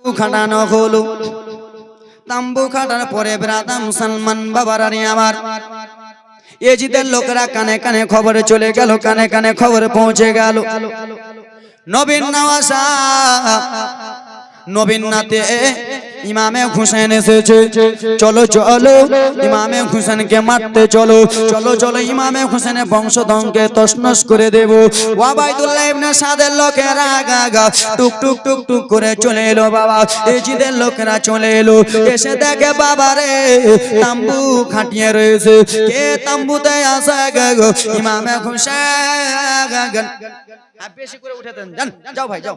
খাটানো হলো। তাম্বু খাটার পরে ব্রাদা মুসলমান বাবারা আমার এজিদের লোকেরা কানে কানে খবরে চলে গেল, কানে কানে খবর পৌঁছে গেল। নবীন নওয়াজা নবীন নাতে ইমামে হুসেন এসেছে। চলো চলো ইমামে হুসেনকে মারতে চলো, চলো চলো ইমামে হুসেনের বংশধরকে তছনছ করে দেব। ওয়াবাইদুল্লাহ ইবনে সাদের লোকেরা গা টুক টুক টুক টুক করে চলে এলো। বাবা এজিদের লোকেরা চলে এলো, এসে দেখে বাবারে তাম্বু খাটিয়ে রয়েছে। কে তাম্বুতে আসে গো? ইমামে হুসেন। বেশি করে উঠে দেন, যান যাও ভাই যাও,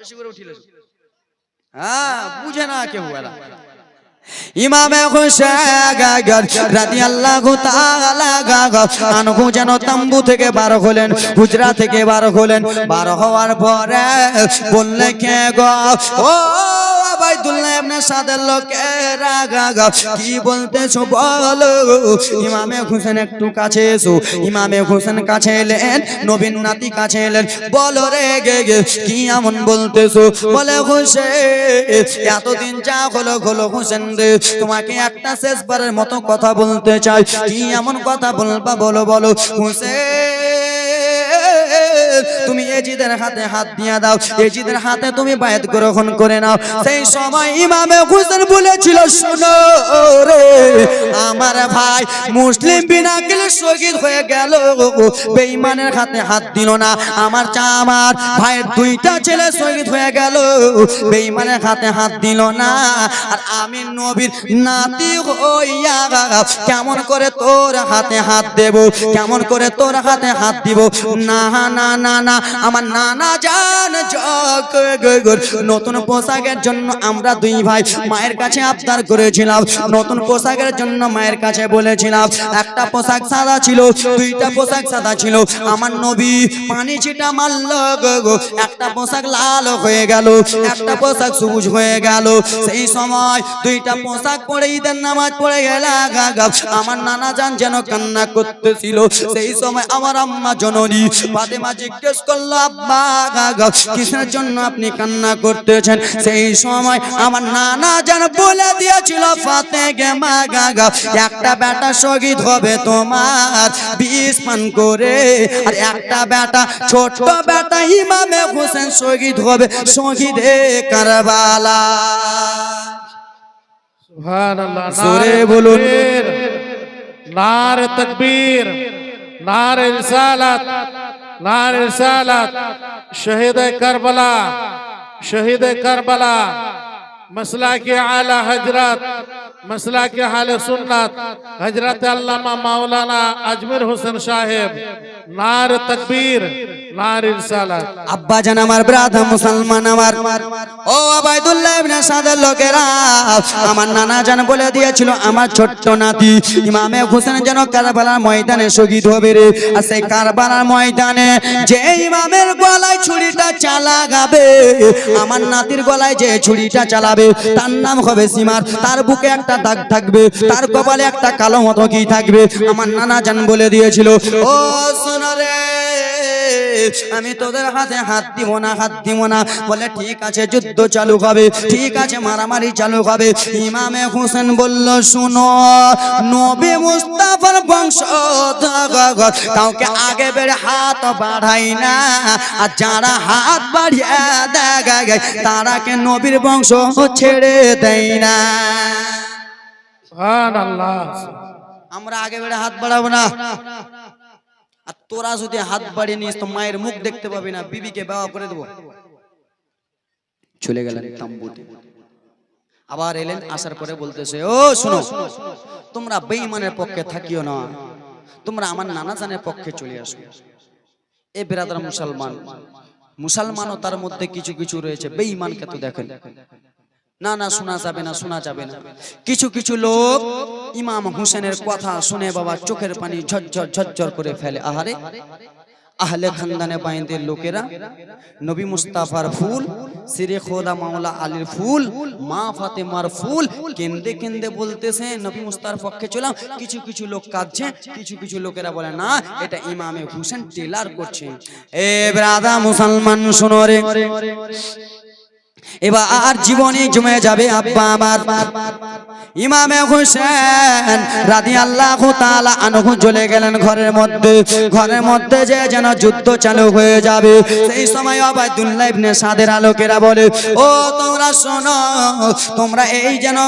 বেশি করে উঠিলে বুঝে না কেউ। ইমামে হুসেন রাদিয়াল্লাহু তাআলা আনহু যেন তাম্বু থেকে বার হলেন, হুজরা থেকে বার হলেন। বার হওয়ার পরে বললে কে গো? ও ওয়াবাইদুল্লাহ ইবনে সাদের লোকেরা কি বলতেছো বলো। ইমামে হুসেন একটু কাছে এসো। ইমামে হুসেন কাছে এলেন, নবীন নাতি কাছে এলেন। বলো রে গে কি এমন বলতেছো? বলে হুসেন এতদিন যা হলো হলো হুসেন রে, তোমাকে একটা শেষবারের মতো কথা বলতে চাই। কি এমন কথা বলবা বলো বলো। তুমি এজিদের হাতে হাত দিয়ে দাও, এজিদের হাতে তুমি বায়াত গ্রহণ করে নাও। সেই সময় ইমামে হুসেন বলেছিল, শোনো রে আমার ভাই মুসলিম বিনা গেলে শহীদ হয়ে গেল, বেঈমানের হাতে হাত দিল না। আমার ভাইয়ের দুইটা ছেলে শহীদ হয়ে গেল, বেঈমানের হাতে হাত দিল না। আর আমি নবীর নাতি হইয়া কেমন করে তোর হাতে হাত দেব, কেমন করে তোর হাতে হাত দিব? না না না না, আমার নানা জান নতুন পোশাকের জন্য আমরা দুই ভাই মায়ের কাছে আবদার করেছিলাম। নতুন পোশাকের জন্য মায়ের কাছে বলেছিলাম। একটা পোশাক সাদা ছিল, দুইটা পোশাক সাদা ছিল। আমার নবী পানি ছিটা মারল, একটা পোশাক লাল হয়ে গেল, একটা পোশাক সবুজ হয়ে গেল। সেই সময় দুইটা পোশাক পরে ঈদের নামাজ পড়ে গেল। আমার নানা জান যেন কান্না করতেছিল। সেই সময় আমার আম্মা জননী ফাতেমা জিজ্ঞেস করলো, আব্বা কিসের জন্য আপনি কান্না করতেছেন? সেই সময় আমার নানা জান বলে দিয়েছিল, ফাতেমা একটা বেটা শহীদ হবে তোমার 20 পান করে, আর একটা বেটা ছোট বেটা ইমামে হোসেন শহীদ হবে শহীদে কারবালা। সুবহানাল্লাহ, জোরে বলুন নারে তাকবীর, নারে রিসালাত, নারে রিসালাত। শহীদে কারবালা, শহীদে কারবালা, मसला के आला हजरत, मसला के हाले सुन्नत हजरत अल्लामा मौलाना अजमेर हुसैन साहेब। नार तकबीर, नार रिसालत। আব্বা জান আমার ব্রাদার মুসলমান আমার, ও ওয়াবাইদুল্লাহ ইবনে সাদের লোকেরা, আমার নানা জান বলে দিয়েছিল আমার ছোট্ট নাতি ইমামে হোসেন যেন কারবালার ময়দানে শহীদ হবে রে। আর সেই কারবালার ময়দানে যে ইমামের গলায় ছুরিটা চালাবে, আমার নাতির গলায় যে ছুরিটা চালাবে তার নাম হবে সিমার। তার বুকে একটা দাগ থাকবে, তার কপালে একটা কালো মতো কি থাকবে। আমার নানা জান বলে দিয়েছিল, ও শোনো রে আমি তোদের হাতে হাত দিব না, হাত দিব না। বলে ঠিক আছে, যুদ্ধ চালু হবে, ঠিক আছে মারামারি চালু হবে। ইমামে হোসেন বলল, শুনো নবী মুস্তাফার বংশ কাউকে আগে বেড়ে হাত বাড়াই না, আর যারা হাত বাড়িয়ে দেয় তারাকে নবীর বংশ ছেড়ে দেয় না। সুবহানাল্লাহ, আমরা আগে বেড়ে হাত বাড়াবো না। আর তোরা যদি হাত বাড়িয়ে নিস তো মায়ের মুখ দেখতে পাবি না, বিবিকে বিবাহ করে দেবো। চলে গেলেন তাম্বুতে। আবার এলেন, আসার পরে বলতেছে, ও শুনো তোমরা বেঈমানের পক্ষে থাকিও না, তোমরা আমার নানা জানের পক্ষে চলে আসো। এ বেরাদার মুসলমান, মুসলমানও তার মধ্যে কিছু কিছু রয়েছে বেঈমানকে তো দেখেন না, না শোনা যাবে না, শোনা যাবে না। কিছু কিছু লোক ইমাম হোসেনের কথা শুনে বাবা চোখের পানি ঝরঝর ঝরঝর করে ফেলে। আহারে আহলে খানদানে বাইনদের লোকেরা নবী মুস্তাফার ফুল, সিরে খোদা মাওলা আলীর ফুল, মা ফাতেমার ফুল কেন্দে কেন্দে বলতেছে নবী মুস্তাফার পক্ষে চলাম। কিছু কিছু লোক কাঁদছে, কিছু কিছু লোকেরা বলে না এটা ইমামে হোসেন টেলার করছে। এ ব্রাদা মুসলমান শুনো রে, এবার জীবনে জমে যাবে আব্বা আমার ইমামে হোসেন রাদিয়াল্লাহু তাআলা আনহু চলে গেলেন ঘরের মধ্যে যে যেন যুদ্ধ চালু হয়ে যাবে সেই সময় উবাইদুল্লাহ ইবনে সাদের আলোকেরা বলে ও তোমরা শোনো তোমরা এই যেন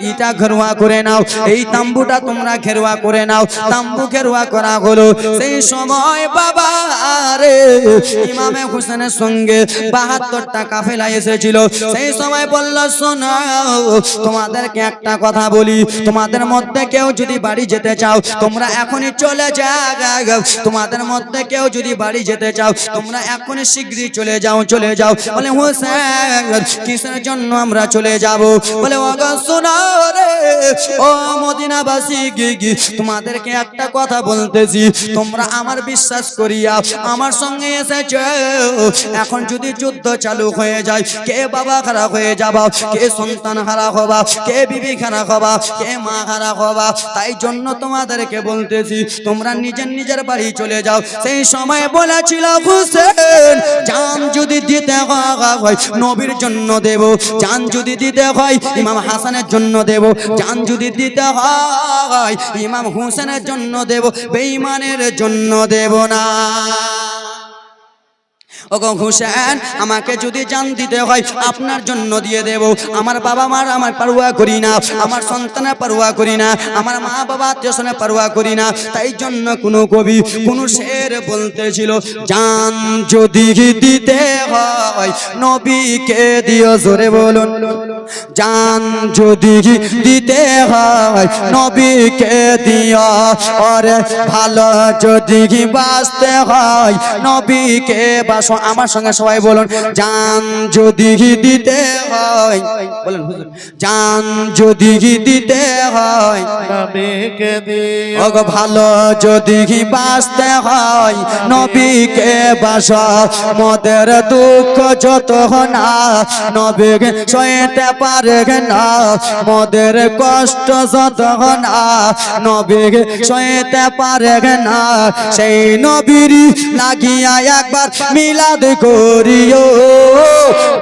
ইটা ঘেরুয়া করে নাও এই তাম্বুটা তোমরা ঘেরুয়া করে নাও তাম্বু ঘেরুয়া করা হলো সেই সময় বাবা রে ইমামে হোসেনের সঙ্গে 72টা কাফেলা এসেছিল সেই সময় বলল শোনো তোমাদেরকে একটা কথা বলি তোমাদের মধ্যে কেউ যদি বাড়ি যেতে চাও তোমরা এখনই চলে যাও তোমাদের মধ্যে কেউ যদি বাড়ি যেতে চাও তোমরা এখনই শীঘ্রই চলে যাও বলে হোসেন কিসের জন্য আমরা চলে যাব বলে ওগো শোনো রে ও মদিনাবাসী গিগি তোমাদেরকে একটা কথা বলতেছি তোমরা আমার বিশ্বাস করিয়া আমার সঙ্গে এসেছো এখন যদি যুদ্ধ চালু হয়ে যায় কে বাবা খারাপ হয়ে যাবা কে সন্তান হারা হবা কে বিবি খারাপ হবা কে মা হারা হবা তাই জন্য তোমাদেরকে বলতেছি তোমরা নিজের বাড়ি চলে যাও সেই সময় বলেছিল হোসেন জান যদি দিতে হয় নবীর জন্য দেব জান যদি দিতে হয় ইমাম হাসানের জন্য দেব জান যদি দিতে হয় ইমাম হোসেনের জন্য দেব বেঈমানের জন্য দেব না ওগো হোসেন আমাকে যদি জান দিতে হয় আপনার জন্য দিয়ে দেব আমার বাবা মার আমার পরোয়া করি না আমার সন্তানের পরোয়া করি না আমার মা বাবা আত্মীয়স্বজনের পরোয়া করি না তাই জন্য কোন কবি কোন শের বলতেছিল জান যদি দিতে হয় নবীকে দিও জোরে বলুন জান যদি দিতে হয় নবীকে দিও আরে ভালো যদি বাঁচতে হয় নবীকে বাসো আমার সঙ্গে সবাই বলুন জান যদি দিতে হয় বলেন হুজুর জান যদি দিতে হয় নবীকে দিও ওগো ভালো যদি বাঁচতে হয় নবীকে বাসো মোদের দুঃখ যত না নবীকে সইতে পারে না মোদের কষ্ট যত না নবীকে সইতে পারে না সেই নবীর লাগিয়া একবার মিলাদ করিও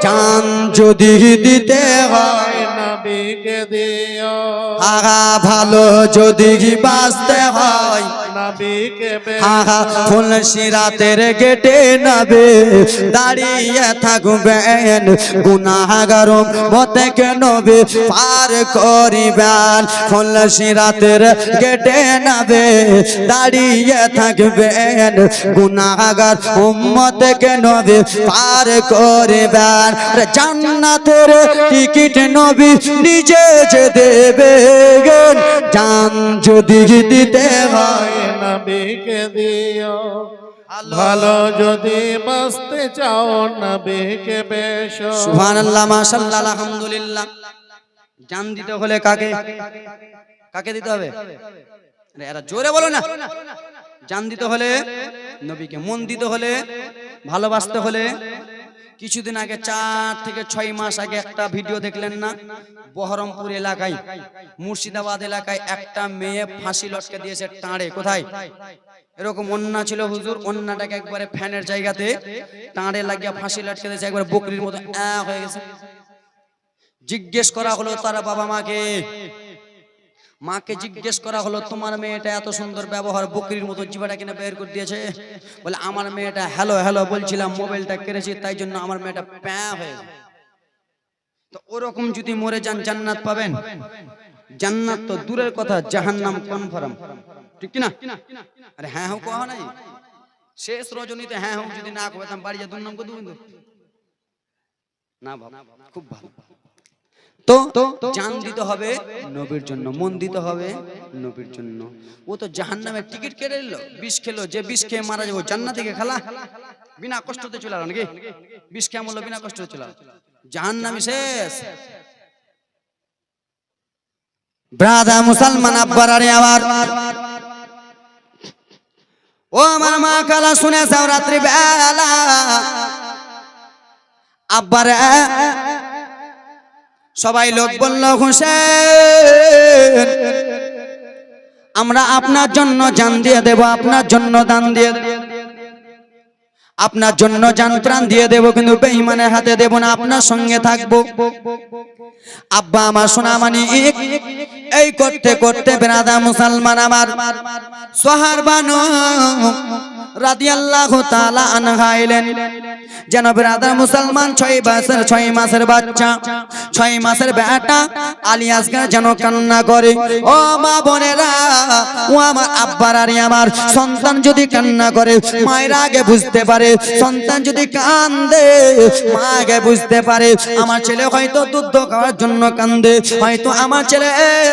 জান যদি দিতে হয় নবীকে দিও আগা ভালো যদি বাঁচতে হয় নবীকে আগা তুলসী রাতের গেটে নবে দাঁড়িয়ে থাকবেন গুনাহগার মতকে নবে পার করিবেন তুলসী রাতের গেটে নবে দাঁড়িয়ে থাকবেন গুনাহগার উম্মতকে নবে পার করিবেন জান্নাতের টিকিট নবী নিজে যে দেবেন জান যদি দিতে হয় নবীকে দিও ভালো যদি বাঁচতে চাও নবীকে বেশো সুবহানাল্লাহ মাশাআল্লাহ আলহামদুলিল্লাহ জান দিতে হলে কাকে দিতে হবে আরে এরা জোরে বলো না জান দিতে হলে নবীকে মন দিতে হলে ভালোবাসতে হলে কিছুদিন আগে 4 থেকে 6 মাস আগে একটা ভিডিও দেখলেন না বহরমপুর এলাকায় মুর্শিদাবাদ এলাকায় একটা মেয়ে ফাঁসি লটকে দিয়েছে টাঁড়ে কোথায় এরকম অন্না ছিল হুজুর অন্নাটাকে একবারে ফ্যানের জায়গাতে টাঁড়ে লাগিয়ে ফাঁসি লটকে দিয়েছে একবারে বকরির মতো হয়ে গেছে জিজ্ঞেস করা হলো তার বাবা মাকে জিজ্ঞেস করা হলো তোমার মেয়েটা এত সুন্দর ব্যবহার বকরির মতো জিবাটা কিনা বের করে দিয়েছে বলে আমার মেয়েটা হ্যালো হ্যালো বলছিলাম মোবাইলটা কেড়েছি তাই জন্য আমার মেয়েটা প্যাঁ হয়ে গেছে তো ওরকম যদি মরে যান জান্নাত পাবেন জান্নাত তো দূরের কথা জাহান্নাম কনফার্ম ঠিক কি না আরে হ্যাঁ হোক কোয়া নাই শেষ রজনীতে হ্যাঁ হোক যদি না কইতাম বাড়ি যা দুর্নাম কো দুবিন্দু না বাবা খুব ভালো তো জান দিতে হবে নবীর জন্য মন দিতে হবে নবীর জন্য ও তো জাহান্নামের টিকিট কেটে নিল বিষ খেলো যে বিষ খেয়ে মারা যাবো জান্নাত থেকে খেলা বিনা কষ্টতে চলে গেল নাকি বিষ খেয়ে মরলো বিনা কষ্টতে চলে গেল জাহান্নামী শেষ ব্রাদার মুসলমান আব্বারারে আবার ও আমার মা কালা শুনে যাও রাত্রি বেলা আব্বারে সবাই লোক বলল হোসেন আমরা আপনার জন্য জান দিয়ে দেব আপনার জন্য দান দিয়ে দেব আপনার জন্য জান প্রাণ দিয়ে দেব, কিন্তু বেঈমানের হাতে দেব না, আপনার সঙ্গে থাকবো। আব্বা আমার সোনা মানি এই করতে করতে বেরাদা মুসলমান আমার সোহার বানু রাদিয়াল্লাহু তাআলা আনহা এলেন। যেন বেরাদার মুসলমান 6 মাসের বাচ্চা, 6 মাসের বেটা আলী আসগার যেন কান্না করে। ও মা বোনেরা, ও আমার আব্বার আর আমার সন্তান যদি কান্না করে মায়ের আগে বুঝতে পারে, সন্তান যদি কান্দে মা আগে বুঝতে পারে আমার ছেলে হয়তো দুধ খাওয়ার জন্য কান্দে, হয়তো আমার ছেলে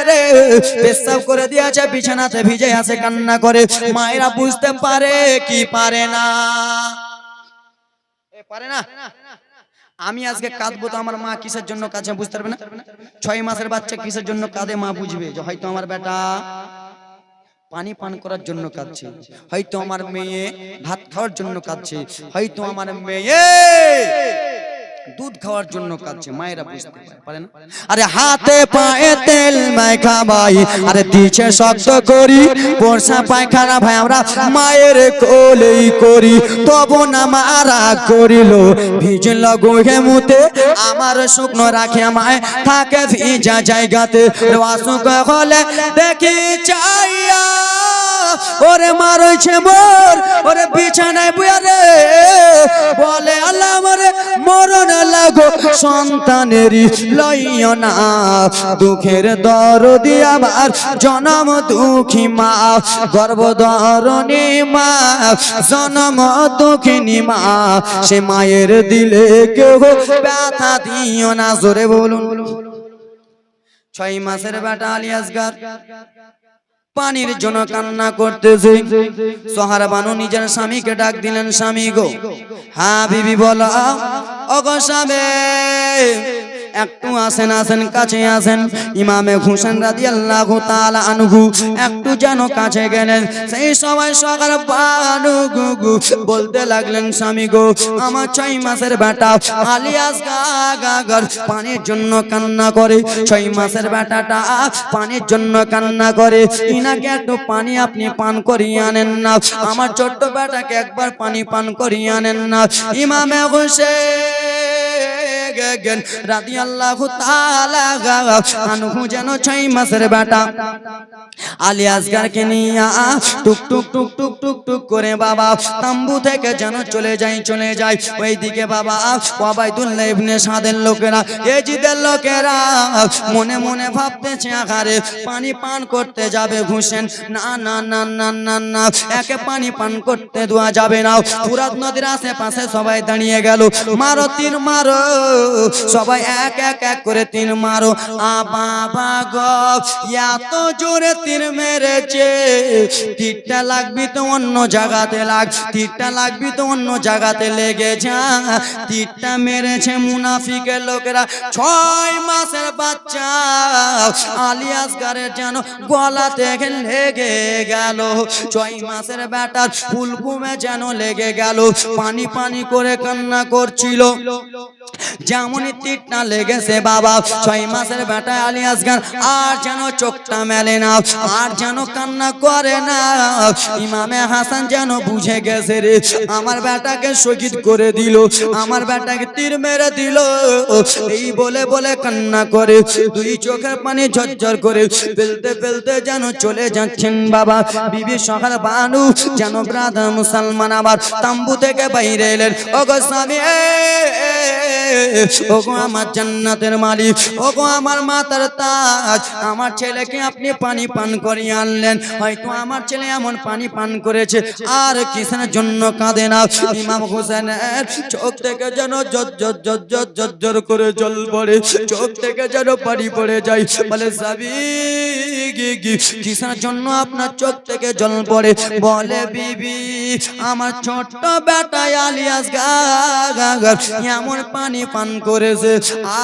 রে পেশাব করে দিয়েছে বিছানাতে ভিজে আছে কান্না করে। মায়েরা বুঝতে পারে কি পারে না? পারে না। আমি আজকে কাঁদবো তো আমার মা কিসের জন্য কাঁদছে বুঝতে পারবে না। 6 মাসের বাচ্চা কিসের জন্য কাঁদে মা বুঝবে, যে হয়তো আমার বেটা পানি পান করার জন্য কাঁদছে, হয়তো আমার মেয়ে ভাত খাওয়ার জন্য কাঁদছে, হয়তো আমার মেয়ে দুধ খাওয়ার জন্য কাঁদছে। মায়েরা বুঝতে পারে না। আরে হাতে পায়ে তেল মাখা ভাই, আরে দিছে শক্ত করি বর্ষা পায়খানা ভাই আমরা মায়ের কোলেই করি, তবু না মারা করিল ভিজল গোহে মুতে আমার শুকনো রাখে মায় থাকে ভিজা জায়গাতে। অসুখ হলে দেখি চাইয়া ওরে মারছে মোর, ওরে বিছানায় বুয়া রে বলে আল্লাহ মরে মরণ লাগো সন্তানেরই লইও না, দুঃখের দরদি আমার জনম দুঃখী মা, গর্ভধারণী মা জনম দুঃখিনী মা, সে মায়ের দিলে কেউ ব্যথা দিও না। জোরে বলুন। 6 মাসের বেটা আলী আসগার পানির জন্য কান্না করতেছে। সোহার বানু নিজের স্বামীকে ডাক দিলেন, স্বামী গো, হ্যাঁ বিবি বলো। ওগো স্বামী একটু আসেন, আসেন কাছে আসেন। ইমামে হুসেন রাদিয়াল্লাহু তাআলা আনহু একটু যেন কাছে গেলেন। সেই সময় সোহার বানু গুগু বলতে লাগলেন, স্বামী গো আমার 6 মাসের বেটা আলী আসগার পানির জন্য কান্না করে। 6 মাসের বেটাটা পানির জন্য কান্না করে, ইনাকে একটু পানি আপনি পান করিয়ে আনেন না, আমার ছোট্ট বেটাকে একবার পানি পান করিয়ে আনেন না। ইমামে হুসেন রাদিয়াল্লাহু তাআলা আনহু যেন 6 মাসের বেটা আলী আসগারকে নিয়ে টুক টুক টুক টুক টুক টুক করে বাবা তাম্বু থেকে যেন চলে যায় ওইদিকে বাবা ওবাইদুল্লাহ ইবনে সাদের লোকেরা, এজিদের লোকেরা মনে মনে ভাবতেছে আহারে পানি পান করতে যাবে হুসেন, না না না না না না, একে পানি পান করতে দেওয়া যাবে না। ফুরাত নদীর আশেপাশে সবাই দাঁড়িয়ে গেল, মারো তীর মারো, সবাই এক এক এক করে তীর মারো। বাবা গো এত জোরে তীর মেরেছে, তীরটা লাগবি তো অন্য জায়গাতে লাগ, তীরটা লাগবি তো অন্য জায়গাতে লেগে যা। তীরটা মেরেছে মুনাফিকের লোকেরা। 6 মাসের বাচ্চা আলী আসগারের যেন গলা থেকে লেগে গেল, 6 মাসের বেটার ফুলকুমে যেন লেগে গেল, পানি পানি করে কান্না করছিল। যেমনই তীরটা লেগেছে বাবা 6 মাসের বেটা আলী আসগার আর যেন চোখটা মেলে না, আর যেন কান্না করে না। ইমামে হাসান যেন বুঝে গেছে রে আমার বেটাকে শহীদ করে দিল, আমার বেটাকে তীর মেরে দিল, এই বলে বলে কান্না করে 2 চোখের পানি ঝরঝর করে ফেলতে ফেলতে যেন চলে যাচ্ছেন বাবা। বিবি সোহার বানু যেন ব্রাদার মুসলমান আবার তাম্বু থেকে বাইরে এলেন। ওগো স্বামী, ওগো আমার জান্নাতের মালিক, ওগো আমার মাতার তাজ, আমার ছেলেকে আপনি পানি পান করিয়ে আনলেন, হয়তো আমার ছেলে এমন পানি পান করেছে আর কিসের জন্য কাঁদে না। ইমাম হোসেনের চোখ থেকে যেন জর করে জল পড়ে, চোখ থেকে যেন পানি পড়ে যায়। বলে সাবি কিসের জন্য আপনার চোখ থেকে জল পড়ে? বলে বিবি আমার ছোট্ট বেটা আলী আসগার এমন পানি পান করেছে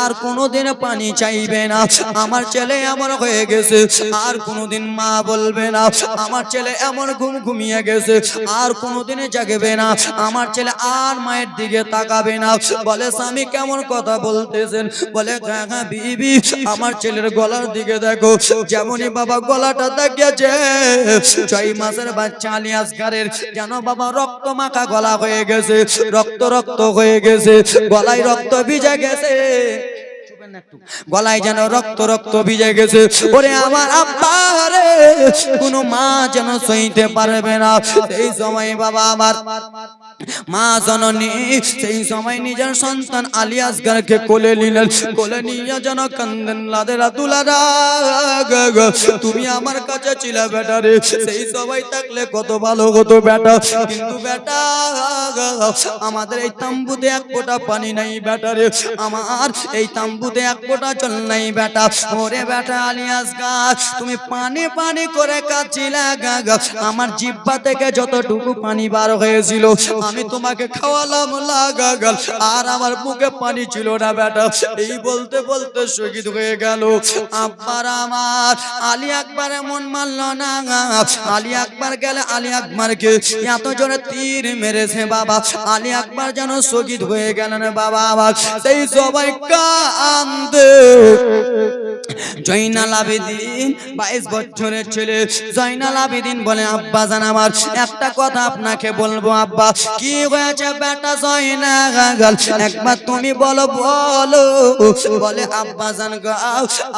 আর কোনোদিন পানি চাইবে না। আমার ছেলে এমন হয়ে গেছে আর কোনোদিন মা বলবে না। আমার ছেলে এমন ঘুমিয়ে গেছে আর কোনোদিন জাগবে না। আমার ছেলে আর মায়ের দিকে তাকাবে না। বলে স্বামী কেমন কথা বলতেছেন? বলে হ্যাঁ বিবি, আমার ছেলের গলার দিকে দেখো, যেমনই বাবা গলাটা দেখিয়েছে 6 মাসের বাচ্চা আলী আসগারের যেন বাবা রক্ত মাখা গলা হয়ে গেছে, রক্ত হয়ে গেছে, গলায় রক্ত ভিজে গেছে, গলায় যেন রক্ত ভিজে গেছে। ওরে আমার আব্বা রে, কোনো মা যেন সইতে পারবে না। সেই সময় বাবা আমার মা জননী সেই সময় নিজের সন্তান আলী আসগারকে কোলে নিলেন, কোলে নিয়ে যেন কান্দেন, লাদেরা দুলারা তুমি আমার কাছে ছিলে বেটা রে, সেই সময় থাকলে কত ভালো হতো বেটা, কিন্তু বেটা আমাদের এই তাম্বুতে এক ফোঁটা পানি নাই বেটা রে, আমার এই তাম্বুতে এক ফোঁটা জল নাই বেটা। ওরে বেটা আলী আসগার, তুমি পানি পানি করে কাঁদছিলে, আমার জিহ্বা থেকে যতটুকু পানি বার হয়েছিল আমি তোমাকে খাওয়ালাম লাগাগাল, আর আমার মুখে পানি ছিল না বেটা। এই বলতে বলতে শহীদ হয়ে গেল আব্বার আমার। আলী আকবর এমন মানল না, আলী আকবর গেলে আলী আকবরকে এত জোরে তীর মেরেছে বাবা, আলী আকবর যেন শহীদ হয়ে গেলেন বাবা আমার। সেই সবাই কান্দে। জয়নাল আবেদিন 22 বছরের ছেলে জয়নাল আবেদিন বলে আব্বা জান আমার একটা কথা আপনাকে বলবো আব্বা। কি হয়েছে বেটা জয়নাল, একবার তুমি বলো বলো। বলে আব্বা জান গো,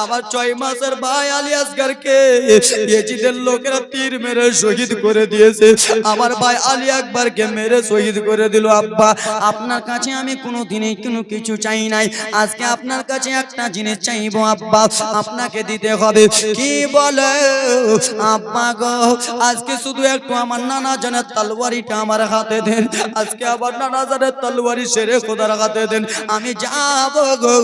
আমার 6 মাসের ভাই আলী আসগারকে ইয়েজিদের লোকেরা তীর মেরে শহীদ করে দিয়েছে, আমার ভাই আলী আকবরকে মেরে শহীদ করে দিল। আব্বা আপনার কাছে আমি কোনোদিনই কোনো কিছু চাই নাই, আজকে আপনার কাছে একটা জিনিস চাইবো আব্বা, আপনাকে দিতে হবে। কি বলে আব্বা গো, আজকে শুধু একটু আমার নানা জানের তলোয়ারিটা আমার হাতে দেন, আজকে আবার নানা জানের তলোয়ারি সেরে খোদার হাতে দেন, আমি যাব গো,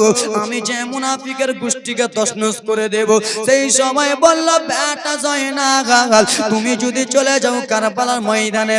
আমি যে মুনাফিকের গোষ্ঠীকে তছনছ করে দেব। সেই সময় বলল বেটা জয়নাল, তুমি যদি চলে যাও কারবালার ময়দানে